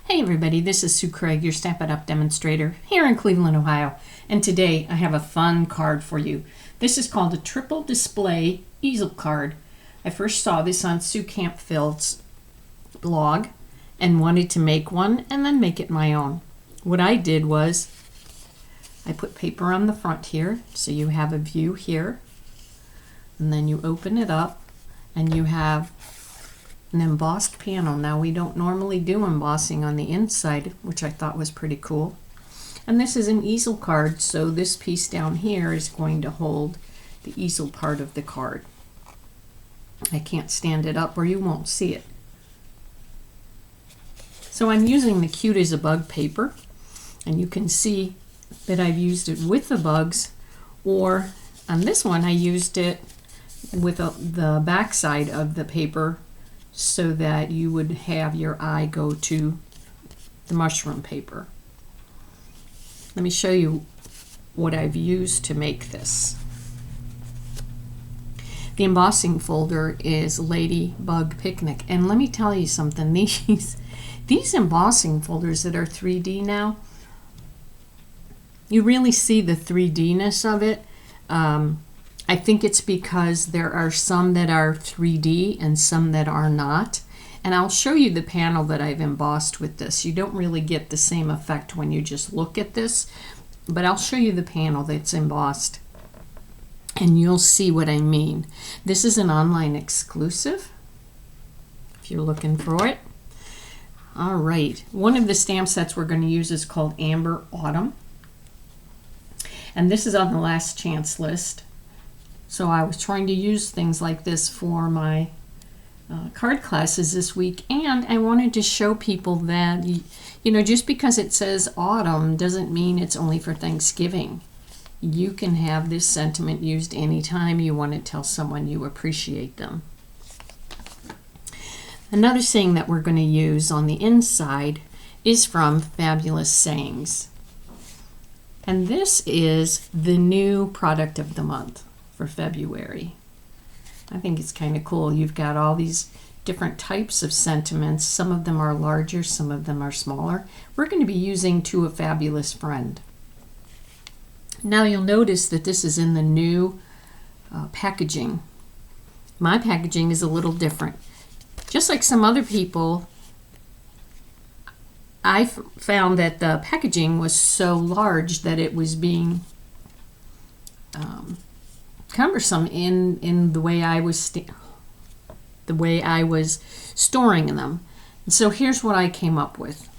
Hey everybody, this is Sue Craig, your Stampin' Up! Demonstrator here in Cleveland, Ohio. And today I have a fun card for you. This is called a Triple Display Easel Card. I first saw this on Sue Campfield's blog and wanted to make one and then make it my own. What I did was I put paper on the front here so you have a view here, and then you open it up and you have an embossed panel. Now we don't normally do embossing on the inside, which I thought was pretty cool. And this is an easel card, so this piece down here is going to hold the easel part of the card. I can't stand it up or you won't see it. So I'm using the Cute as a Bug paper, and you can see that I've used it with the bugs, or on this one I used it with the back side of the paper so that you would have your eye go to the mushroom paper. Let me show you what I've used to make this. The embossing folder is Ladybug Picnic, and let me tell you something, these embossing folders that are 3D now, you really see the 3D-ness of it. I think it's because there are some that are 3D and some that are not. And I'll show you the panel that I've embossed with this. You don't really get the same effect when you just look at this, but I'll show you the panel that's embossed and you'll see what I mean. This is an online exclusive, if you're looking for it. All right, one of the stamp sets we're going to use is called Amber Autumn. And this is on the last chance list. So I was trying to use things like this for my card classes this week, and I wanted to show people that, you know, just because it says autumn doesn't mean it's only for Thanksgiving. You can have this sentiment used anytime you want to tell someone you appreciate them. Another saying that we're going to use on the inside is from Fabulous Sayings. And this is the new product of the month for February. I think it's kind of cool. You've got all these different types of sentiments. Some of them are larger, some of them are smaller. We're going to be using To a Fabulous Friend. Now you'll notice that this is in the new packaging. My packaging is a little different. Just like some other people, I found that the packaging was so large that it was being cumbersome in the way I was storing them. And so here's what I came up with.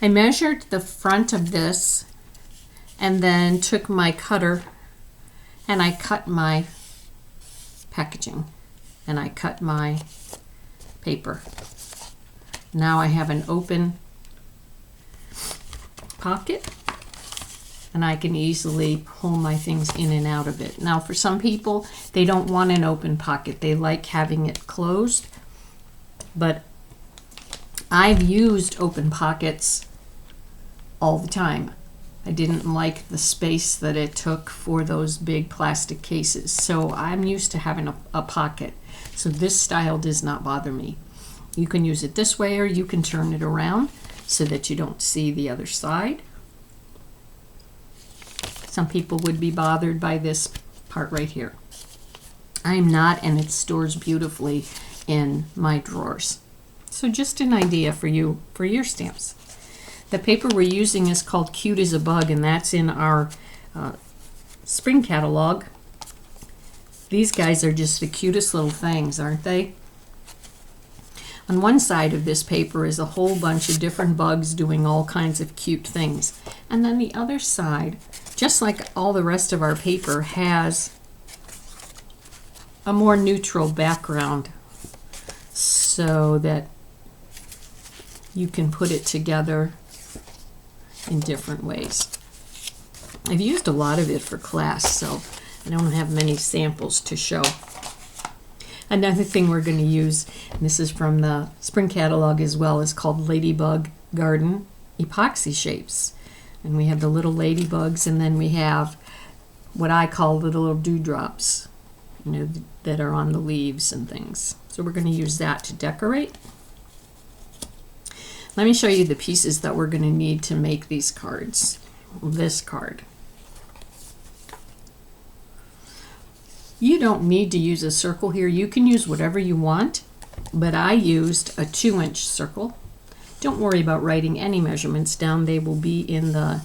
I measured the front of this and then took my cutter and I cut my packaging and I cut my paper. Now I have an open pocket and I can easily pull my things in and out of it. Now for some people, they don't want an open pocket. They like having it closed. But I've used open pockets all the time. I didn't like the space that it took for those big plastic cases. So I'm used to having a pocket. So this style does not bother me. You can use it this way or you can turn it around so that you don't see the other side. Some people would be bothered by this part right here. I'm not, and it stores beautifully in my drawers. So just an idea for you for your stamps. The paper we're using is called Cute as a Bug, and that's in our spring catalog. These guys are just the cutest little things, aren't they? On one side of this paper is a whole bunch of different bugs doing all kinds of cute things. And then the other side, just like all the rest of our paper, has a more neutral background so that you can put it together in different ways. I've used a lot of it for class, so I don't have many samples to show. Another thing we're going to use, and this is from the spring catalog as well, is called Ladybug Garden Epoxy Shapes. And we have the little ladybugs, and then we have what I call the little dewdrops, you know, that are on the leaves and things. So we're going to use that to decorate. Let me show you the pieces that we're going to need to make these cards. This card. You don't need to use a circle here. You can use whatever you want, but I used a 2-inch circle. Don't worry about writing any measurements down. They will be in the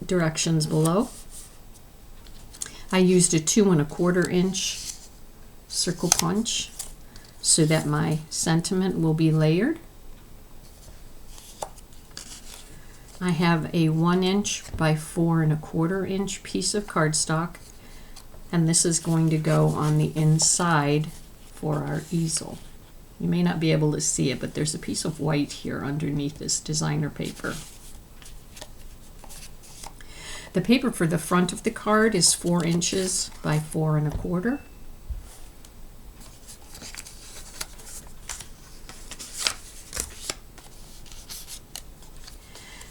directions below. I used a 2 1/4 inch circle punch so that my sentiment will be layered. I have a 1 inch by 4 1/4 inch piece of cardstock, and this is going to go on the inside for our easel. You may not be able to see it, but there's a piece of white here underneath this designer paper. The paper for the front of the card is 4 inches by 4 1/4.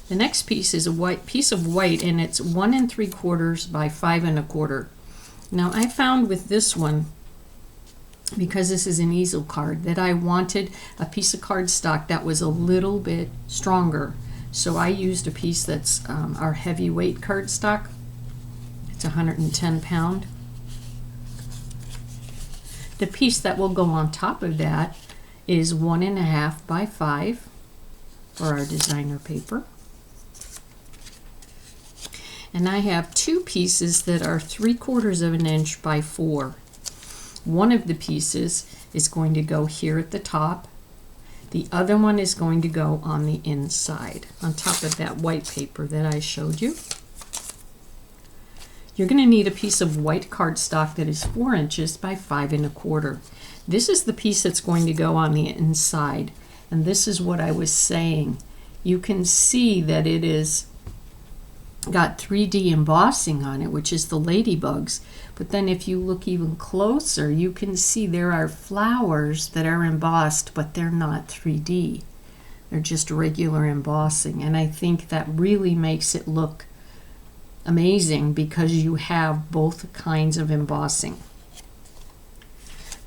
The next piece is a piece of white, and it's 1 3/4 by 5 1/4. Now I found with this one, because this is an easel card, that I wanted a piece of cardstock that was a little bit stronger. So I used a piece that's our heavyweight cardstock. It's 110 pound. The piece that will go on top of that is 1 1/2 by 5 for our designer paper. And I have 2 pieces that are 3/4 inch by 4. One of the pieces is going to go here at the top. The other one is going to go on the inside, on top of that white paper that I showed you. You're going to need a piece of white cardstock that is 4 inches by 5 1/4. This is the piece that's going to go on the inside, and this is what I was saying. You can see that it is got 3D embossing on it, which is the ladybugs. But then if you look even closer, you can see there are flowers that are embossed, but they're not 3D. They're just regular embossing. And I think that really makes it look amazing because you have both kinds of embossing.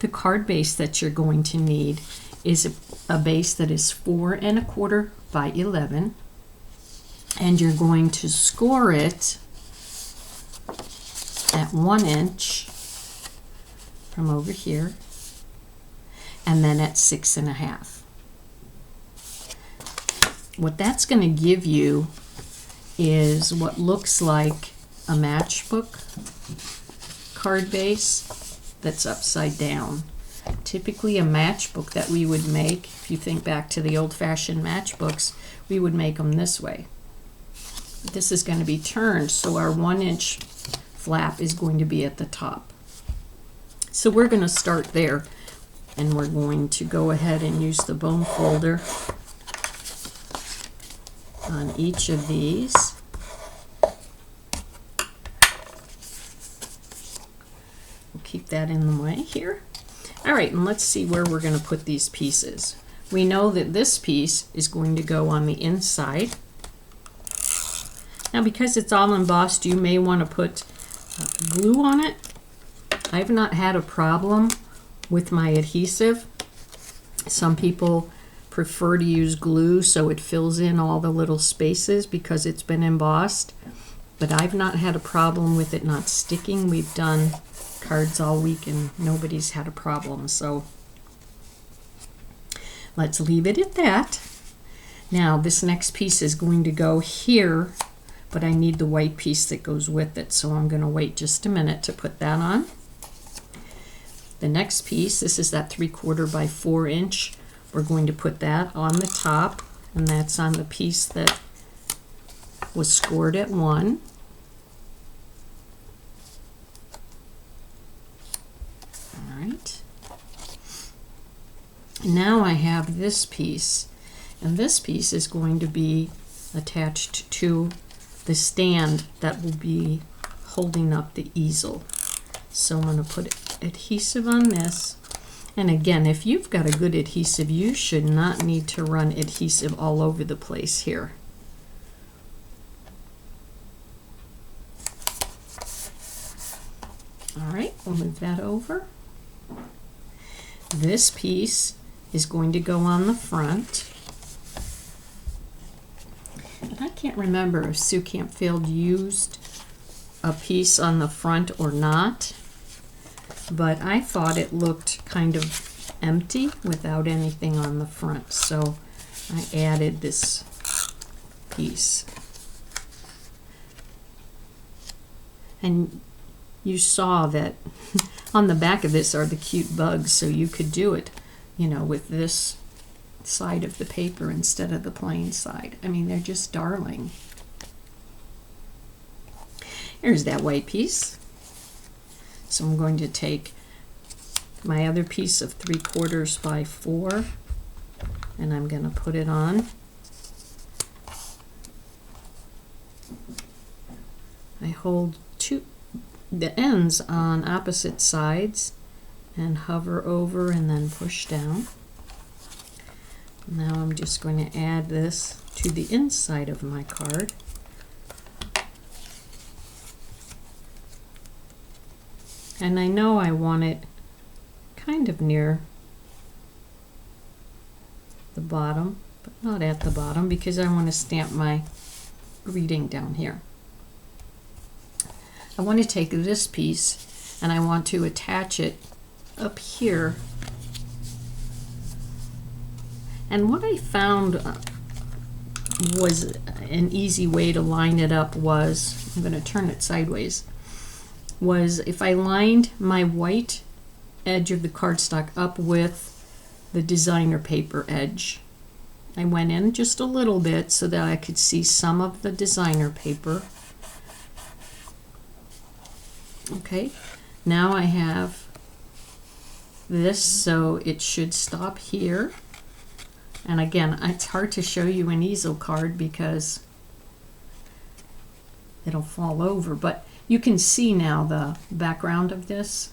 The card base that you're going to need is a base that is 4 1/4 by 11. And you're going to score it at 1 inch from over here, and then at 6 1/2. What that's going to give you is what looks like a matchbook card base that's upside down. Typically a matchbook that we would make, if you think back to the old-fashioned matchbooks, we would make them this way. This is going to be turned, so our 1 inch flap is going to be at the top. So we're going to start there, and we're going to go ahead and use the bone folder on each of these. We'll keep that in the way here. All right, and let's see where we're going to put these pieces. We know that this piece is going to go on the inside. Now, because it's all embossed, you may want to put glue on it. I've not had a problem with my adhesive. Some people prefer to use glue so it fills in all the little spaces because it's been embossed, but I've not had a problem with it not sticking. We've done cards all week and nobody's had a problem, so let's leave it at that. Now, this next piece is going to go here, but I need the white piece that goes with it, so I'm going to wait just a minute to put that on. The next piece, this is that 3/4 by 4 inch. We're going to put that on the top, and that's on the piece that was scored at 1. All right. Now I have this piece, and this piece is going to be attached to the stand that will be holding up the easel. So I'm going to put adhesive on this. And again, if you've got a good adhesive, you should not need to run adhesive all over the place here. All right, we'll move that over. This piece is going to go on the front. can't remember if Sue Campfield used a piece on the front or not, but I thought it looked kind of empty without anything on the front, so I added this piece. And you saw that on the back of this are the cute bugs, so you could do it, you know, with this side of the paper instead of the plain side. I mean, they're just darling. Here's that white piece. So I'm going to take my other piece of 3/4 by 4 and I'm going to put it on. I hold the ends on opposite sides and hover over and then push down. Now I'm just going to add this to the inside of my card. And I know I want it kind of near the bottom, but not at the bottom because I want to stamp my greeting down here. I want to take this piece and I want to attach it up here. And what I found was an easy way to line it up was, I'm going to turn it sideways, was if I lined my white edge of the cardstock up with the designer paper edge. I went in just a little bit so that I could see some of the designer paper. Okay, now I have this, so it should stop here. And again, it's hard to show you an easel card because it'll fall over, but you can see now the background of this.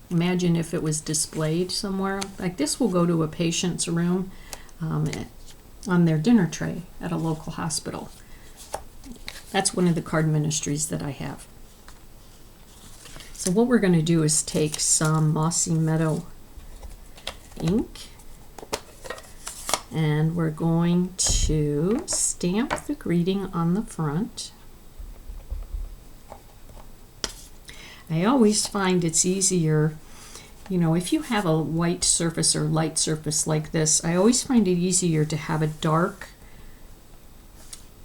Imagine if it was displayed somewhere. Like this will go to a patient's room on their dinner tray at a local hospital. That's one of the card ministries that I have. So what we're going to do is take some Mossy Meadow ink and we're going to stamp the greeting on the front. I always find it's easier, you know, if you have a white surface or light surface like this, I always find it easier to have a dark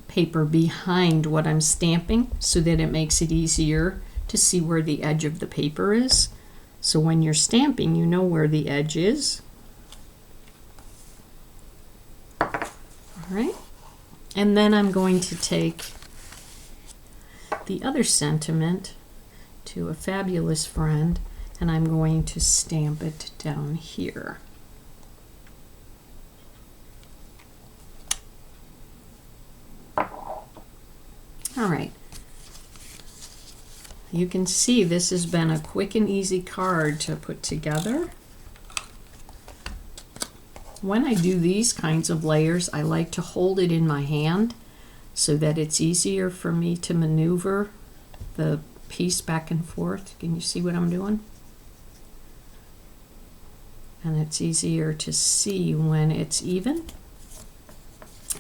paper behind what I'm stamping so that it makes it easier to see where the edge of the paper is. So when you're stamping, you know where the edge is. All right. And then I'm going to take the other sentiment to a fabulous friend and I'm going to stamp it down here. All right. You can see this has been a quick and easy card to put together. When I do these kinds of layers, I like to hold it in my hand so that it's easier for me to maneuver the piece back and forth. Can you see what I'm doing? And it's easier to see when it's even.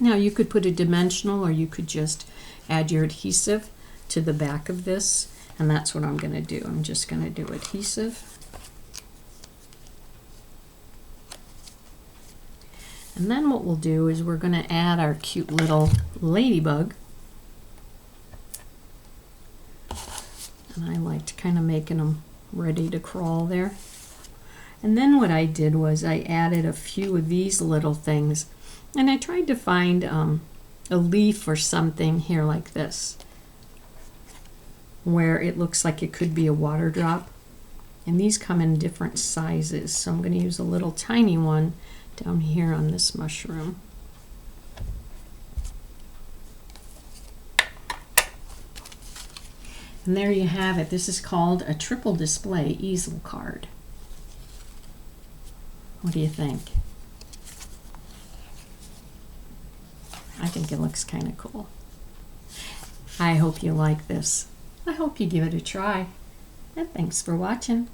Now you could put a dimensional or you could just add your adhesive to the back of this. And that's what I'm going to do. I'm just going to do adhesive. And then what we'll do is we're going to add our cute little ladybug. And I liked kind of making them ready to crawl there. And then what I did was I added a few of these little things. And I tried to find a leaf or something here like this, where it looks like it could be a water drop. And these come in different sizes. So I'm going to use a little tiny one down here on this mushroom. And there you have it. This is called a Triple Display Easel Card. What do you think? I think it looks kind of cool. I hope you like this. I hope you give it a try. And thanks for watching.